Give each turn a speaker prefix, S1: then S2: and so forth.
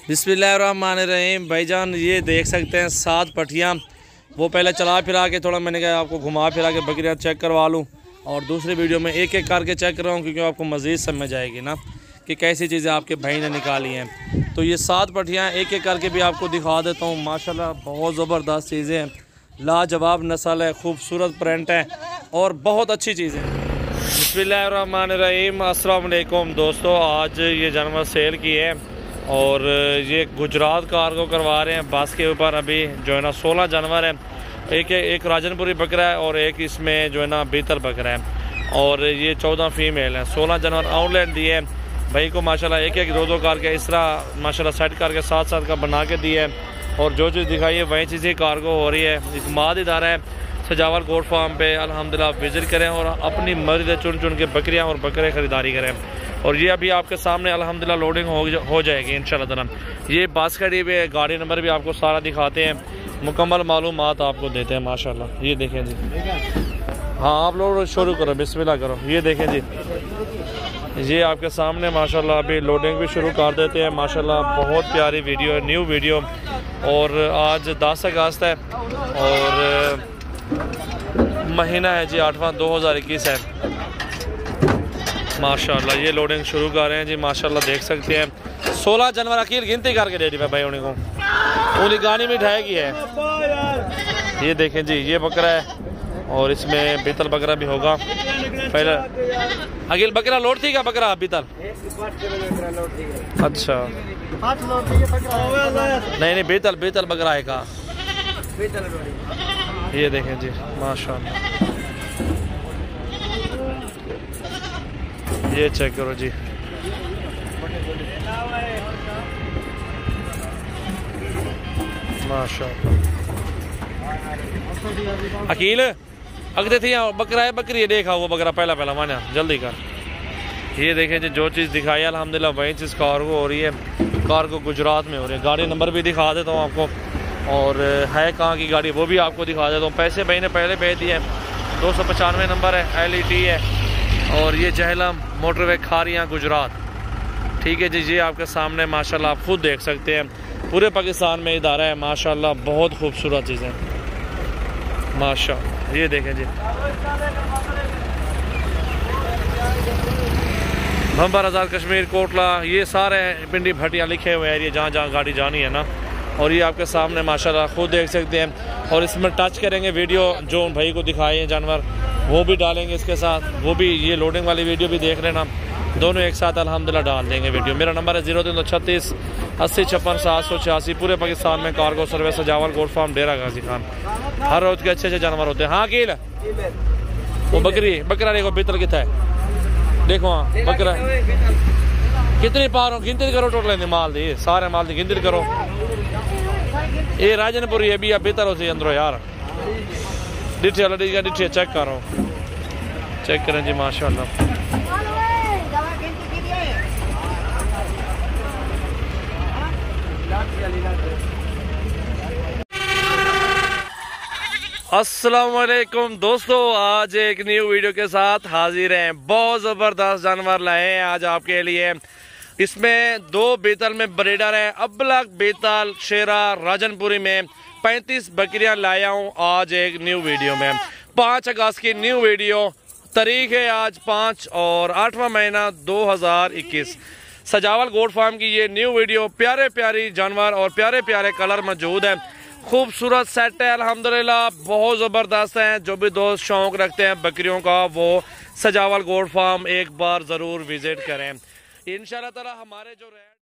S1: बिस्मिल्लाहिर्रहमानिर्रहीम। भाईजान ये देख सकते हैं 7 पट्टियाँ। वो पहले चला फिरा के थोड़ा मैंने कहा आपको घुमा फिरा के बकरियाँ चेक करवा लूँ, और दूसरी वीडियो में एक एक करके चेक कर रहा हूँ क्योंकि आपको मज़ीद समझ आएगी ना कि कैसी चीज़ें आपके भाई ने निकाली हैं। तो ये 7 पट्टियाँ एक एक करके भी आपको दिखा देता हूँ। माशाल्लाह बहुत ज़बरदस्त चीज़ें हैं, लाजवाब नस्ल है, खूबसूरत प्रिंट है और बहुत अच्छी चीज़ें हैं। बिस्मिल्लाहिर्रहमानिर्रहीम। अस्सलाम वालेकुम दोस्तों, आज ये जानवर सेल की है और ये गुजरात कार्गो करवा रहे हैं बस के ऊपर। अभी जो है ना 16 जानवर है, एक राजनपुरी बकरा है और एक इसमें जो है ना बीतल बकरा है, और ये 14 फीमेल है। 16 जानवर आउटलेट दिए हैं भाई को माशाल्लाह, एक एक दो करके इस तरह माशाल्लाह सेट करके 7-7 का बना के दिए है। और जो चीज़ दिखाई है वही चीज़ें कार्गो हो रही है। एक माद इदारा है सजावल गोट फार्म पे, अल्हम्दुलिल्लाह विजिट करें और अपनी मर्जी से चुन चुन के बकरियां और बकरे ख़रीदारी करें। और ये अभी आपके सामने अल्हम्दुलिल्लाह लोडिंग हो जाएगी इंशाल्लाह ताला। ये बस खड़ी हुई है, गाड़ी नंबर भी आपको सारा दिखाते हैं, मुकम्मल मालूमात आपको देते हैं माशाल्लाह। ये देखें जी, हाँ आप लोग शुरू करो, बिस्मिल्लाह करो। ये देखें जी, ये आपके सामने माशाल्लाह अभी लोडिंग भी शुरू कर देते हैं माशाल्लाह। बहुत प्यारी वीडियो है, न्यू वीडियो। और आज 10 अगस्त है और महीना है जी 8वां 2021 है माशाल्लाह। ये लोडिंग शुरू कर रहे हैं जी माशाल्लाह, देख सकते हैं 16 जनवरी अकील गिनती करके दे दी भाई उन्हीं को, उन्हीं गाड़ी में ढाएगी है। ये देखें जी, ये बकरा है और इसमें बीतल बकरा भी होगा। पहले अकील बकरा लोड थी क्या? बकरा बीतल अच्छा नहीं बीतल बकरा है का। ये देखें जी माशाल्लाह, ये चेक करो जी, माशाल्लाह। अकील अगते थी बकरा है, बकरी है, देखा वो बकरा पहला माना जल्दी कर। ये देखें जी, जो चीज़ दिखाई अल्हम्दुलिल्लाह वही चीज़ कार्गो हो रही है। कार्गो गुजरात में हो रही है। गाड़ी नंबर भी दिखा देता हूँ आपको, और है कहाँ की गाड़ी वो भी आपको दिखा देता हूँ। पैसे भाई ने पहले भेज दिए हैं। 295 नंबर है, LET है, और ये जहलम मोटरवे खारियाँ गुजरात। ठीक है जी, ये आपके सामने माशाल्लाह आप खुद देख सकते हैं। पूरे पाकिस्तान में इदारा है माशाल्लाह, बहुत खूबसूरत चीज़ें माशाल्लाह। ये देखें जी, भंबर आज़ाद कश्मीर कोटला, ये सारे पिंडी भटियाँ लिखे हुए हैं एरिया जहाँ जहाँ गाड़ी जानी है ना। और ये आपके सामने माशाल्लाह खुद देख सकते हैं। और इसमें टच करेंगे वीडियो जो भाई को दिखाए हैं जानवर, वो भी डालेंगे इसके साथ, वो भी ये लोडिंग वाली वीडियो भी देख लेना, दोनों एक साथ अल्हम्दुलिल्लाह डाल देंगे वीडियो। मेरा नंबर है 0336 80 56 786। पूरे पाकिस्तान में कार्गो सर्विस सजावल गोट फार्म डेरा गाजी खान, हर रोज के अच्छे जानवर होते हैं। हाँ कील वो बकरा देखो, बीतल कितना है देखो, हाँ बकरा कितनी पार गिनती करो, टोटल माल दी सारे माल की गिनती करो। ये राजनपुरी है भी बेहतर हो अंदरों यार, डिठे डिठे चेक करो, चेक करें जी माशाल्लाह। अस्सलाम वालेकुम दोस्तों, आज एक न्यू वीडियो के साथ हाजिर हैं। बहुत ज़बरदस्त जानवर लाए हैं आज आपके लिए। इसमें 2 बीतल में ब्रीडर है, अबलग बीतल शेरा राजनपुरी में 35 बकरियां लाया हूं आज एक न्यू वीडियो में। 5 अगस्त की न्यू वीडियो, तारीख है आज 5 और 8वां महीना 2021। सजावल गोट फार्म की ये न्यू वीडियो, प्यारे प्यारी जानवर और प्यारे प्यारे कलर मौजूद है। खूबसूरत सेट है अल्हम्दुलिल्लाह, बहुत ज़बरदस्त हैं। जो भी दोस्त शौक रखते हैं बकरियों का वो सजावल गोट फार्म एक बार ज़रूर विजिट करें इंशाल्लाह ताला। हमारे जो